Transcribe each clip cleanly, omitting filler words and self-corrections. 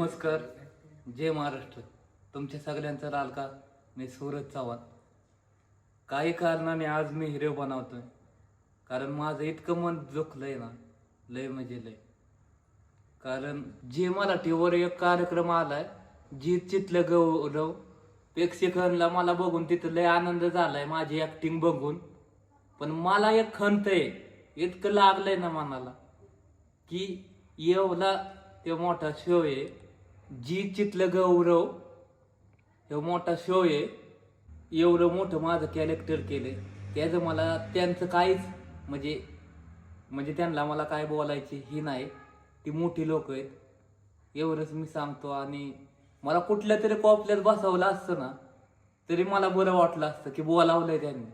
नमस्कार, जय महाराष्ट्र. तुमच्या सगळ्यांचा लाडका मी सूरज चव्हाण. काही कारणाने आज मी हिरो बनवतोय, कारण माझं इतकं मन दुखलंय ना, लय म्हणजे लय. कारण जे मराठीवर एक कार्यक्रम आलाय, जी चितलं गौरव, प्रेक्षकांना मला बघून तिथं लय आनंद झालाय माझी ऍक्टिंग बघून. पण मला एक खंत आहे, इतकं लागलंय ना मनाला की एवढा ते मोठा शो आहे, जी चितलं गौरव हे मोठा शो आहे, एवढं मोठं माझं कॅरेक्टर केलंय, त्याचं मला त्यांचं काहीच म्हणजे म्हणजे त्यांना मला काय बोलायची ही नाही. ती मोठी लोक आहेत एवढंच मी सांगतो. आणि मला कुठल्या तरी कोपऱ्यात बसवलं असतं ना तरी मला बरं वाटलं असतं की बोलावलंय त्यांनी,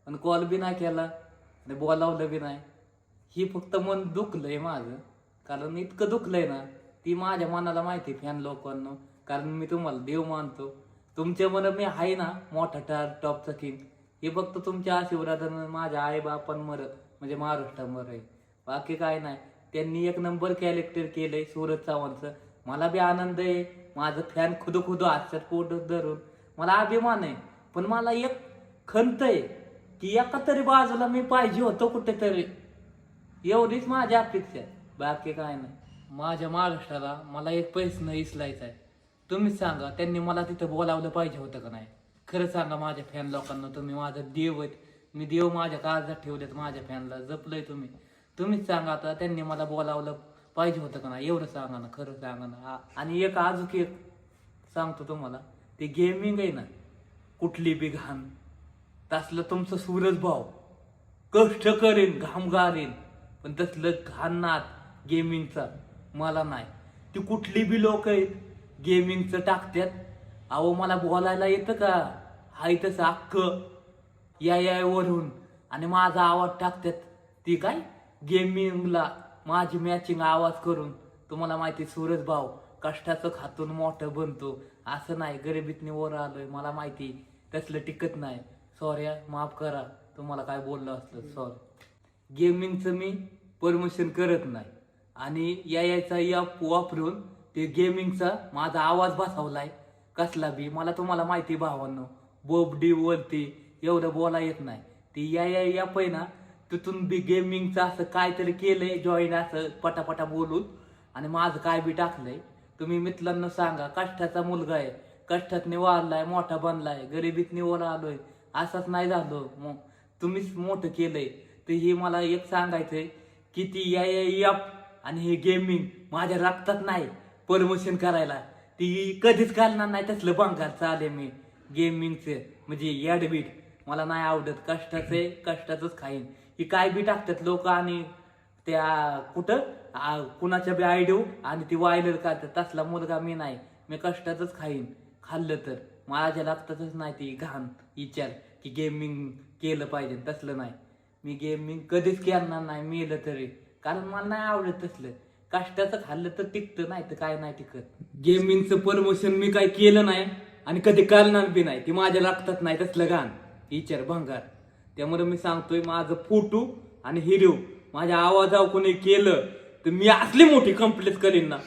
पण कॉल बी नाही केला आणि बोलावलं बी नाही. ही फक्त मन दुखलंय माझं, कारण इतकं दुखलंय ना ती माझ्या मनाला माहिती फॅन लोकांना. कारण मी तुम्हाला देव मानतो, तुमच्या मन मी आहे ना मोठा टॉपचा किंग. हे फक्त तुमच्या आशीर्वादानं माझ्या आई बापांवर म्हणजे महाराष्ट्रावर आहे, बाकी काय नाही. त्यांनी एक नंबर कॅरेक्टर केलंय सूरज चव्हाणचं. मला बी आनंद आहे, माझं फॅन खुद हातात पोट धरून मला अभिमान आहे. पण मला एक खंत आहे की एका तरी बाजूला मी पाहिजे होतो कुठेतरी, एवढीच माझी अपेक्षा आहे, बाकी काय नाही. माझ्या महाराष्ट्राला मला एक पैसे नाही इचलायचा आहे. तुम्हीच सांगा, त्यांनी मला तिथं बोलावलं पाहिजे होतं का नाही? खरं सांगा माझ्या फॅन लोकांना, तुम्ही माझा देव आहेत. मी देव माझ्या काळजात ठेवलेत, माझ्या फॅनला जपलंय तुम्ही. तुम्हीच सांगा आता, त्यांनी मला बोलावलं पाहिजे होतं का नाही? एवढं सांगा ना, खरं सांगा ना. आणि एक अजून एक सांगतो तुम्हाला, ते गेमिंग आहे ना, कुठली बी घाण तसलं तुमचं सूरज भाऊ कष्ट करेन, घाम गारेन, पण तसलं घाण नाद गेमिंगचा मला नाही. ती कुठली बी लोक आहेत गेमिंगचं टाकतात. अहो मला बोलायला येतं का? हाय तसं अख्ख या वरून आणि माझा आवाज टाकतात. ती काय गेमिंगला माझी मॅचिंग आवाज करून. तुम्हाला माहिती सूरज भाऊ कष्टाचं खातून मोठं बनतो, असं नाही गरिबीतनी वर आलोय. मला माहिती तसलं टिकत नाही. सॉरी, माफ करा तुम्हाला काय बोललं असलं, सॉरी. गेमिंगचं मी परमिशन करत नाही आणि याचा वापरून ते गेमिंगचा माझा आवाज बसवलाय कसला बी. मला तुम्हाला माहिती भावांनो, बोबडी वरती एवढं बोला येत नाही. ती या पै ना तिथून बी गेमिंगचं असं काहीतरी केलंय जॉईन, असं पटापटा बोलून आणि माझं काय बी टाकलंय. तुम्ही मित्रांना सांगा, कष्टाचा मुलगा आहे, कष्टातनी वाढलाय, मोठा बनलाय, गरिबीतनी वर आलोय, असंच नाही झालो. मग तुम्हीच मोठं केलंय. तर हे मला एक सांगायचंय की ती या आणि हे गेमिंग माझ्या रक्तात नाही परमिशन करायला. ती कधीच घालणार नाही तसलं बंगाल चाले मी गेमिंगचं म्हणजे याडबीट मला नाही आवडत. कष्टाचंच खाईन. ही काय बी टाकतात लोक आणि त्या कुठं कुणाच्या बी आयडिओ आणि ती वायलर काढतात. तसला मुलगा मी नाही. मी कष्टाचंच खाईन. खाल्लं तर माझ्या लागतातच नाही ती घाण विचार की गेमिंग केलं पाहिजे, तसलं नाही. मी गेमिंग कधीच करणार नाही मेलं तरी, कारण मला नाही आवडत तसलं. कष्टाचं खाल्लं तर टिकतं, नाही तर काय नाही टिकत. गेमिंगचं प्रमोशन मी काय केलं नाही आणि कधी करणार बी नाही. ती माझ्या लागतात नाही तसलं घाण विचार भंगार. त्यामुळे मी सांगतोय, माझं फोटो आणि हिरो माझ्या आवाजावर कोणी केलं तर मी असली मोठी कंप्लेंट करीन ना.